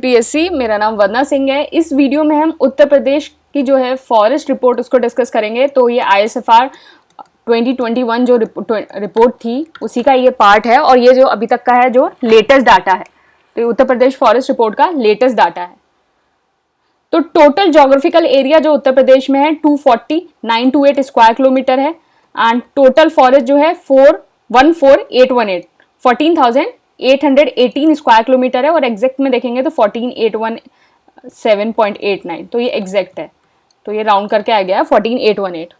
PSC, मेरा नाम वंदना सिंह है। इस वीडियो में हम उत्तर प्रदेश की जो है फॉरेस्ट रिपोर्ट उसको डिस्कस करेंगे। तो ये ISFR 2021 जो रिपोर्ट थी उसी का ये पार्ट है और ये जो अभी तक का है जो लेटेस्ट डाटा है। तो ये उत्तर प्रदेश फॉरेस्ट रिपोर्ट का लेटेस्ट डाटा है। तो टोटल जोग्राफिकल एरिया जो उत्तर प्रदेश में है 240,928 स्क्वायर किलोमीटर है एंड टोटल फॉरेस्ट जो है 14,818 14,818 स्क्वायर किलोमीटर है और एग्जैक्ट में देखेंगे तो 14,817.89। तो ये एग्जैक्ट है, तो ये राउंड करके आ गया है 14,818।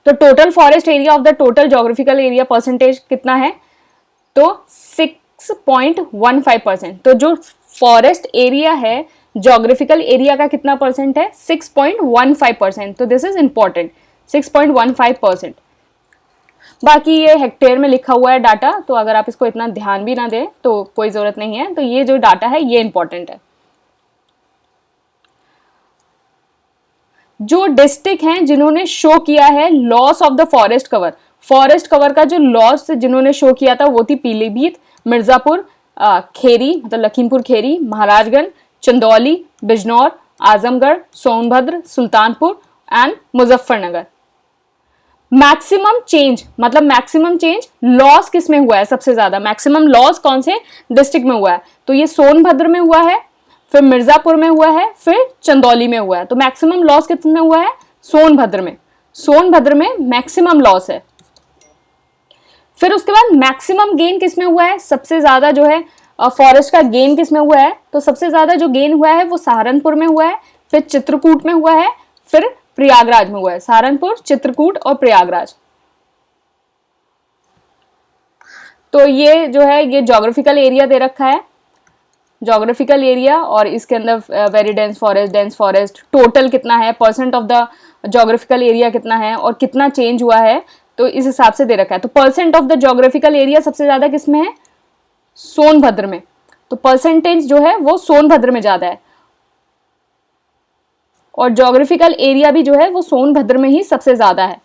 तो total forest area of the total geographical area percentage कितना है? तो 6.15%। तो जो फॉरेस्ट एरिया है जोग्राफिकल एरिया का कितना परसेंट है? 6.15%। तो दिस इज इंपॉर्टेंट, 6.15%। बाकी ये हेक्टेयर में लिखा हुआ है डाटा, तो अगर आप इसको इतना ध्यान भी ना दें तो कोई जरूरत नहीं है। तो ये जो डाटा है ये इंपॉर्टेंट है। जो डिस्ट्रिक्ट हैं जिन्होंने शो किया है loss of the forest cover का जो लॉस जिन्होंने शो किया था वो थी पीलीभीत, मिर्जापुर, खेरी मतलब Lakhimpur Kheri, Maharajganj, Chandauli, Bijnor, Azamgarh, Sonbhadra, Sultanpur and Muzaffarnagar. Maximum change मतलब मैक्सिमम चेंज लॉस किस में हुआ है? सबसे ज्यादा मैक्सिमम लॉस कौन से डिस्ट्रिक्ट में हुआ है? तो ये सोनभद्र में हुआ है, फिर मिर्जापुर में हुआ है, फिर चंदौली में हुआ है। तो मैक्सिमम लॉस कितने हुआ है? सोनभद्र में मैक्सिमम लॉस है। फिर उसके बाद मैक्सिमम गेन किस में हुआ है? सबसे ज्यादा जो है फॉरेस्ट का गेन किस में हुआ है? तो सबसे ज्यादा जो गेन हुआ है वो सहारनपुर में हुआ है, फिर चित्रकूट में हुआ है, फिर प्रयागराज में हुआ है। सहारनपुर, चित्रकूट और प्रयागराज। तो ये जो है ये जोग्राफिकल एरिया दे रखा है, जोग्राफिकल एरिया, और इसके अंदर वेरी डेंस फॉरेस्ट टोटल कितना है, percent of the geographical area कितना है और कितना चेंज हुआ है, तो इस हिसाब से दे रखा है। तो percent of the geographical area सबसे ज्यादा किस में है? सोनभद्र में। तो परसेंटेज जो है वो सोनभद्र में ज्यादा है और जोग्राफिकल एरिया भी जो है वो सोनभद्र में ही सबसे ज्यादा है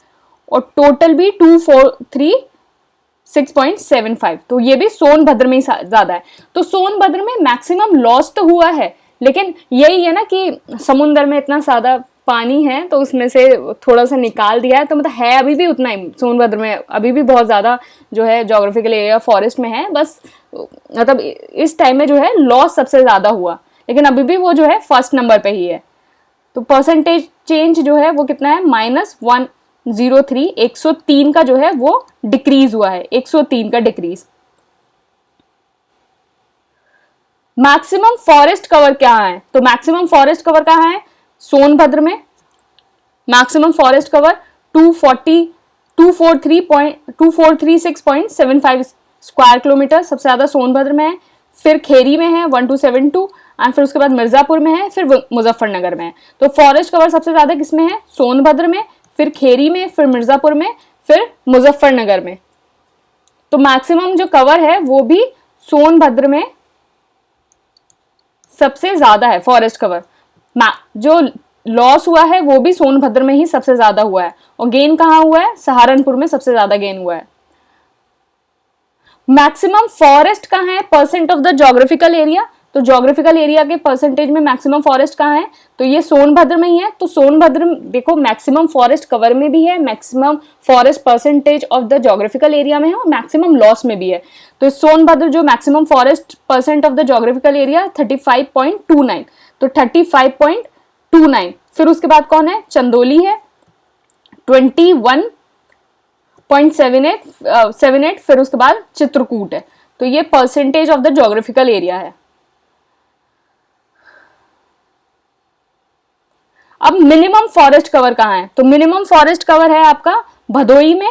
और टोटल भी 246.75। तो ये भी सोनभद्र में ही ज्यादा है। तो सोनभद्र में मैक्सिमम लॉस तो हुआ है, लेकिन यही है ना कि समुद्र में इतना ज्यादा पानी है तो उसमें से थोड़ा सा निकाल दिया है, तो मतलब है अभी भी उतना ही। सोनभद्र में अभी भी बहुत ज्यादा जो है जोग्राफिकल एरिया फॉरेस्ट में है, बस मतलब इस टाइम में जो है लॉस सबसे ज्यादा हुआ, लेकिन अभी भी वो जो है फर्स्ट नंबर पे ही है। तो परसेंटेज चेंज जो है वो कितना है? -103। 103 का जो है वो डिक्रीज हुआ है, 103 का डिक्रीज। मैक्सिमम फॉरेस्ट कवर क्या है? तो मैक्सिमम फॉरेस्ट कवर कहाँ है? सोनभद्र में। Maximum forest cover 246.75 square kilometre सबसे ज्यादा सोनभद्र में है, फिर खेरी में है 1272 एंड फिर उसके बाद मिर्जापुर में है, फिर मुजफ्फरनगर में है। तो फॉरेस्ट कवर सबसे ज्यादा किसमें है? सोनभद्र में, फिर खेरी में, फिर मिर्जापुर में, फिर मुजफ्फरनगर में। तो मैक्सिमम जो कवर है वो भी सोनभद्र में सबसे ज्यादा है फॉरेस्ट कवर। जो लॉस हुआ है वो भी सोनभद्र में ही सबसे ज्यादा हुआ है और गेन कहाँ हुआ है? सहारनपुर में सबसे ज्यादा गेन हुआ है। मैक्सिमम फॉरेस्ट कहाँ है? Percent of the geographical area. तो जोग्राफिकल एरिया के परसेंटेज में मैक्सिमम फॉरेस्ट कहाँ है? तो ये सोनभद्र में ही है। तो सोनभद्र देखो मैक्सिमम फॉरेस्ट कवर में भी है, maximum forest percentage of the geographical area में है और मैक्सिमम लॉस में भी है। तो सोनभद्र जो maximum forest percent of the geographical area 35.29। तो 35.29। फिर उसके बाद कौन है? चंदौली है 21.78। फिर उसके बाद चित्रकूट है। तो ये percentage of the geographical area है। अब मिनिमम फॉरेस्ट कवर कहाँ है? तो मिनिमम फॉरेस्ट कवर है आपका भदोई में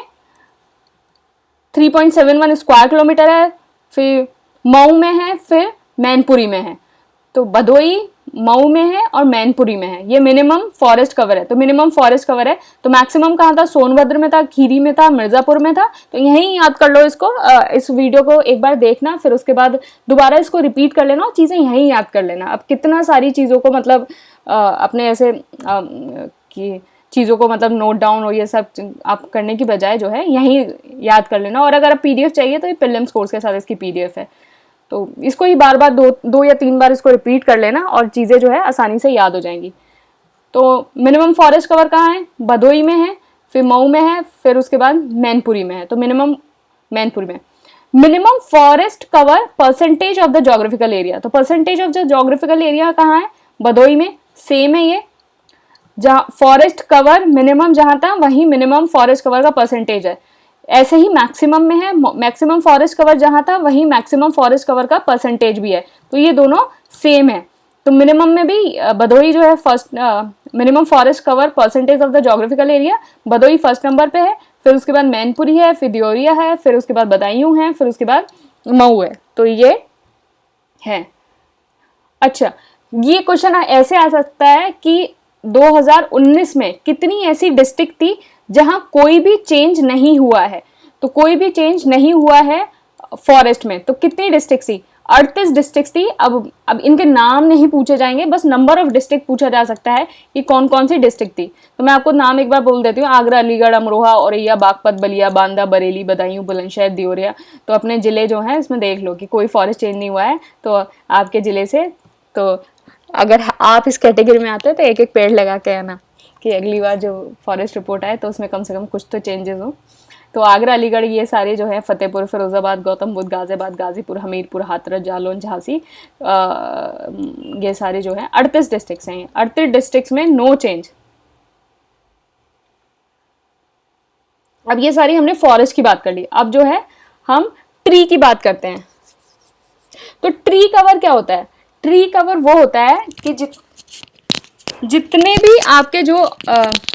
3.71 स्क्वायर किलोमीटर है, फिर मऊ में है, फिर मैनपुरी में है। तो भदोई, मऊ में है और मैनपुरी में है। ये मिनिमम फॉरेस्ट कवर है। तो मिनिमम फॉरेस्ट कवर है। तो मैक्सिमम कहाँ था? सोनभद्र में था, खीरी में था, मिर्जापुर में था। तो यहीं याद कर लो इसको। इस वीडियो को एक बार देखना, फिर उसके बाद दोबारा इसको रिपीट कर लेना और चीजें यहीं याद कर लेना। अब कितना सारी चीजों को मतलब अपने ऐसे कि चीज़ों को मतलब नोट डाउन और ये सब आप करने की बजाय जो है यहीं याद कर लेना। और अगर आप PDF चाहिए तो ये प्रीलिम्स कोर्स के साथ इसकी PDF है। तो इसको ही बार बार दो या तीन बार इसको रिपीट कर लेना और चीज़ें जो है आसानी से याद हो जाएंगी। तो मिनिमम फॉरेस्ट कवर कहाँ है? भदोई में है, फिर मऊ में है, फिर उसके बाद मैनपुरी में है। तो मैनपुरी में minimum forest cover percentage of the geographical area, तो percentage of the geographical area कहाँ है? भदोई में। सेम है ये, जहाँ फॉरेस्ट कवर मिनिमम जहाँ था वही मिनिमम फॉरेस्ट कवर का परसेंटेज है। ऐसे ही मैक्सिमम में है, मैक्सिमम फॉरेस्ट कवर जहाँ था वही मैक्सिमम फॉरेस्ट कवर का परसेंटेज भी है। तो ये दोनों सेम है। तो मिनिमम में भी भदोई जो है first, minimum forest cover percentage of the geographical area Bhadohi first number पे है, फिर उसके बाद मैनपुरी है, फिर दियोरिया है, फिर उसके बाद बदायूं है, फिर उसके बाद मऊ है। तो ये है। अच्छा, ये क्वेश्चन ऐसे आ सकता है कि 2019 में कितनी ऐसी डिस्ट्रिक्ट थी जहां कोई भी चेंज नहीं हुआ है? तो कोई भी चेंज नहीं हुआ है फॉरेस्ट में, तो कितनी डिस्ट्रिक्ट थी? 38 डिस्ट्रिक्ट थी। अब इनके नाम नहीं पूछे जाएंगे, बस नंबर ऑफ डिस्ट्रिक्ट पूछा जा सकता है कि कौन कौन सी डिस्ट्रिक्ट थी। तो मैं आपको नाम एक बार बोल देती हूँ, आगरा, अलीगढ़, अमरोहा, औरैया, बागपत, बलिया, बांदा, बरेली, बदायूं, बुलंदशहर, दियोरिया। तो अपने जिले जो हैं इसमें देख लो कि कोई फॉरेस्ट चेंज नहीं हुआ है तो आपके जिले से। तो अगर आप इस कैटेगरी में आते हैं तो एक एक पेड़ लगा के आना कि अगली बार जो फॉरेस्ट रिपोर्ट आए तो उसमें कम से कम कुछ तो चेंजेस हो। तो आगरा, अलीगढ़, ये सारे जो है, फतेहपुर, फिरोजाबाद, गौतम बुद्ध, गाजियाबाद, गाजीपुर, हमीरपुर, हाथरस, जालौन, झांसी, ये सारे जो है 38 डिस्ट्रिक्ट्स हैं। 38 डिस्ट्रिक्ट्स में नो चेंज। अब ये सारी हमने फॉरेस्ट की बात कर ली। अब जो है हम ट्री की बात करते हैं। तो ट्री कवर क्या होता है? ट्री कवर वो होता है कि जितने भी आपके जो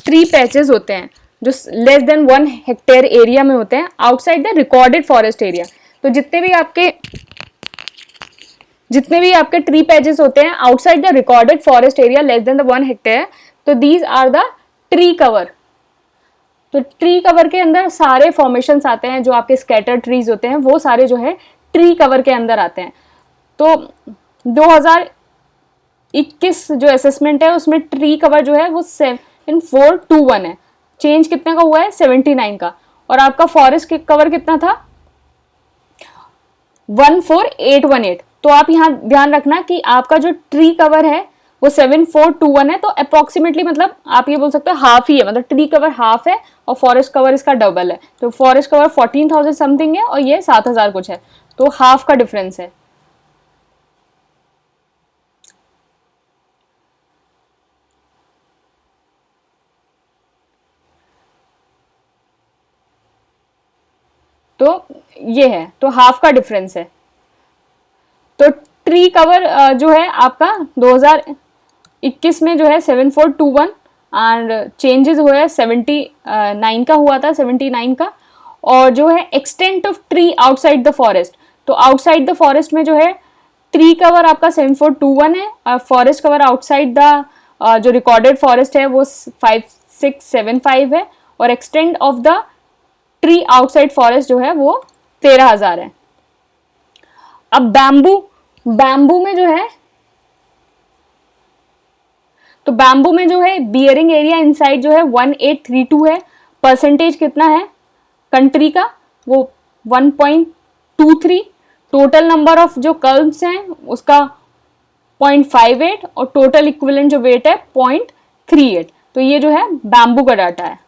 ट्री पैचेस होते हैं जो लेस देन 1 हेक्टेयर एरिया में होते हैं outside the recorded forest area, तो जितने भी आपके ट्री पैचेस होते हैं outside the recorded forest area less than the 1 hectare, तो these are the tree cover. तो ट्री कवर के अंदर सारे फॉर्मेशंस आते हैं, जो आपके स्कैटर ट्रीज होते हैं वो सारे जो है ट्री कवर के अंदर आते हैं। तो 2021 जो असेसमेंट है उसमें ट्री कवर जो है वो 7421 है। चेंज कितने का हुआ है? 79 का। और आपका फॉरेस्ट कवर कितना था? 14818। तो आप यहाँ ध्यान रखना कि आपका जो ट्री कवर है वो 7421 है, तो अप्रोक्सीमेटली मतलब आप ये बोल सकते हो हाफ ही है, मतलब ट्री कवर हाफ है और फॉरेस्ट कवर इसका डबल है। तो फॉरेस्ट कवर 14,000 समथिंग है और ये 7,000 कुछ है, तो हाफ का डिफरेंस है। तो ये है, तो हाफ का डिफरेंस है। तो ट्री कवर जो है आपका 2021 में जो है 7421 एंड चेंजेस हुए 79 का हुआ था, 79 का। और जो है extent of tree outside the forest, तो आउटसाइड द फॉरेस्ट में जो है ट्री कवर आपका 7421 है और फॉरेस्ट कवर आउटसाइड द जो रिकॉर्डेड फॉरेस्ट है वो 5675 है और extent of the tree outside forest जो है वो 13,000 है। अब बैम्बू में जो है, तो बैम्बू में जो है बियरिंग एरिया इनसाइड जो है 1832 है। परसेंटेज कितना है कंट्री का? वो 1.23। टोटल नंबर ऑफ जो कल्ब्स हैं उसका 0.58 और टोटल इक्विवेलेंट जो वेट है 0.38। तो ये जो है बैम्बू का डाटा है।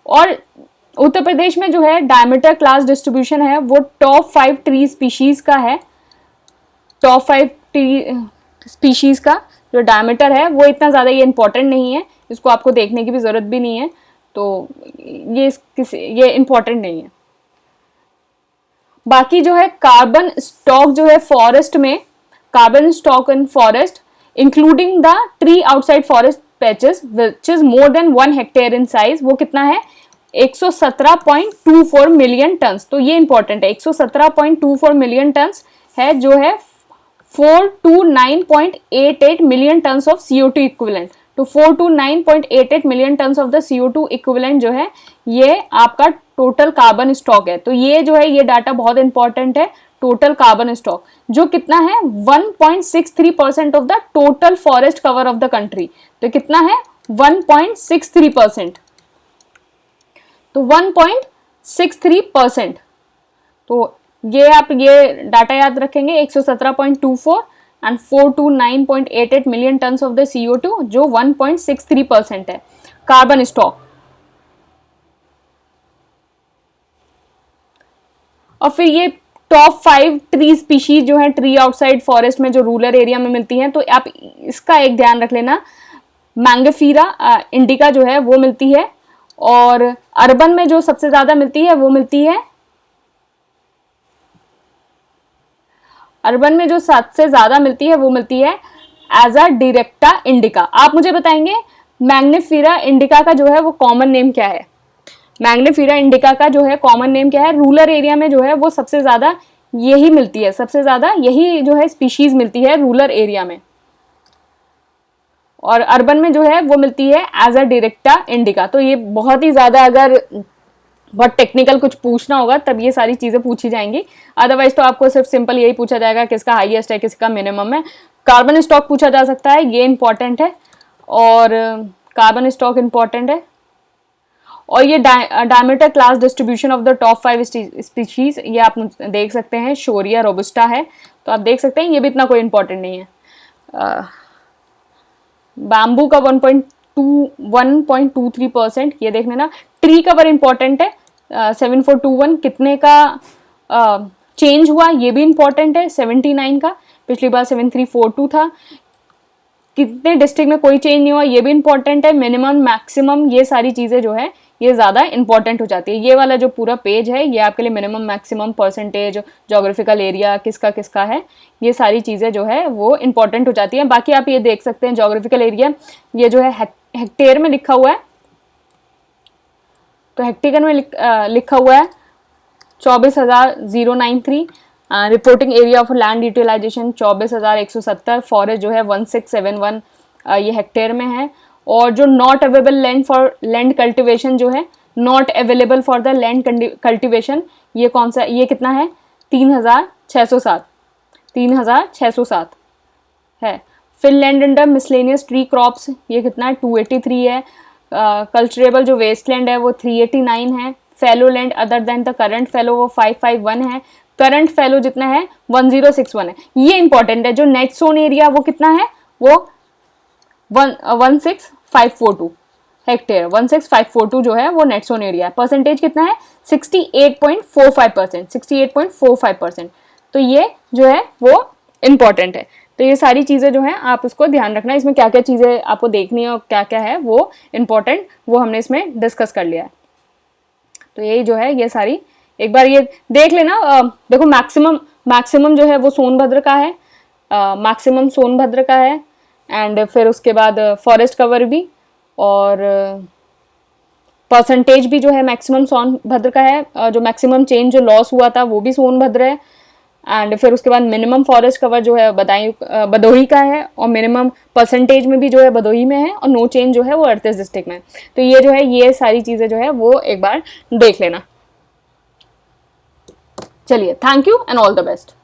और उत्तर प्रदेश में जो है डायमीटर क्लास डिस्ट्रीब्यूशन है वो टॉप 5 ट्री स्पीशीज का है। टॉप 5 ट्री स्पीशीज का जो डायमीटर है वो इतना ज़्यादा ये इंपॉर्टेंट नहीं है, इसको आपको देखने की भी ज़रूरत भी नहीं है, तो ये इंपॉर्टेंट नहीं है। बाकी जो है कार्बन स्टॉक जो है फॉरेस्ट में, carbon stock in forest including the tree outside forest patches which is more than 1 hectare in size, वो कितना है? 117.24 मिलियन टन्स। तो ये इंपॉर्टेंट है, 117.24 मिलियन टन्स है, जो है 429.88 million tons of CO2 equivalent. तो 429.88 million tons of the CO2 equivalent जो है ये आपका टोटल कार्बन स्टॉक है। तो ये जो है ये डाटा बहुत इंपॉर्टेंट है। टोटल कार्बन स्टॉक जो कितना है 1.63% of the total forest cover of the country. तो कितना है 1.63%। तो 1.63%। तो ये आप ये डाटा याद रखेंगे, 117.24 and 429.88 million tons of the CO2 जो 1.63% है कार्बन स्टॉक। और फिर ये टॉप 5 ट्री स्पीशीज जो है ट्री आउटसाइड फॉरेस्ट में जो रूरल एरिया में मिलती हैं, तो आप इसका एक ध्यान रख लेना, मैंगोफीरा इंडिका जो है वो मिलती है, और अर्बन में जो सबसे ज्यादा मिलती है वो मिलती है, अर्बन में जो सबसे ज्यादा मिलती है वो मिलती है एजाडिरेक्टा इंडिका। आप मुझे बताएंगे मैग्निफीरा इंडिका का जो है वो कॉमन नेम क्या है? मैग्निफीरा इंडिका का जो है कॉमन नेम क्या है? रूरल एरिया में जो है वो सबसे ज्यादा यही मिलती है, सबसे ज्यादा यही जो है स्पीशीज मिलती है रूरल एरिया में, और अर्बन में जो है वो मिलती है एजाडिरेक्टा इंडिका। तो ये बहुत ही ज्यादा, अगर बहुत टेक्निकल कुछ पूछना होगा तब ये सारी चीजें पूछी जाएंगी, अदरवाइज तो आपको सिर्फ सिंपल यही पूछा जाएगा किसका हाईएस्ट है किसका मिनिमम है। कार्बन स्टॉक पूछा जा सकता है, ये इंपॉर्टेंट है, और कार्बन स्टॉक इंपॉर्टेंट है। और ये diameter class distribution of the top 5 species, ये आप देख सकते हैं, शोरिया रोबस्टा है, तो आप देख सकते हैं, ये भी इतना कोई इंपॉर्टेंट नहीं है। बैम्बू का 1.23%, ये देख लेना। ट्री कवर इंपॉर्टेंट है, 7421 कितने का चेंज हुआ ये भी इंपॉर्टेंट है, 79 का, पिछली बार 7342 था। कितने डिस्ट्रिक्ट में कोई चेंज नहीं हुआ ये भी इंपॉर्टेंट है। मिनिमम मैक्सिमम ये सारी चीजें जो है ये ज्यादा इंपॉर्टेंट हो जाती है। ये वाला जो पूरा पेज है ये आपके लिए minimum maximum percentage, geographical area किसका किसका है, ये सारी चीजें जो है वो इंपॉर्टेंट हो जाती हैं। बाकी आप ये देख सकते हैं जोग्राफिकल एरिया ये जो है हेक्टेयर में लिखा हुआ है, तो हेक्टेयर में लिखा हुआ है 24,093। Reporting area of land utilization 24,170, forest जो है 1671 ये हेक्टेयर में है। और जो not available land for land cultivation जो है, not available for the land cultivation, ये कौन सा, ये कितना है? 3,607 है। फिर land under miscellaneous tree crops ये कितना है? 283 है। कल्चरेबल जो वेस्टलैंड है वो 389 है। Fellow land other than the current fellow वो 551 है। करंट फेलो जितना है 1061 है। ये इंपॉर्टेंट है। जो नेट सोन एरिया वो कितना है? वो 16542 हेक्टेयर, 16542 जो है वो नेट सोन एरिया है। परसेंटेज कितना है? 68.45%, 68.45%। तो ये जो है वो इंपॉर्टेंट है। तो ये सारी चीज़ें जो हैं आप उसको ध्यान रखना, इसमें क्या क्या चीज़ें आपको देखनी है और क्या क्या है वो इंपॉर्टेंट, वो हमने इसमें डिस्कस कर लिया है। तो यही जो है ये सारी एक बार ये देख लेना। देखो मैक्सिमम जो है वो सोनभद्र का है, मैक्सिमम सोनभद्र का है, एंड फिर उसके बाद फॉरेस्ट कवर भी, और परसेंटेज भी जो है मैक्सिमम सोनभद्र का है। जो मैक्सिमम चेंज जो लॉस हुआ था वो भी सोनभद्र है, एंड फिर उसके बाद मिनिमम फॉरेस्ट कवर जो है भदोही का है, और मिनिमम परसेंटेज में भी जो है भदोही में है, और नो चेंज जो है वो 38 डिस्ट्रिक्ट में। तो ये जो है ये सारी चीज़ें जो है वो एक बार देख लेना। चलिए, thank you and all the best.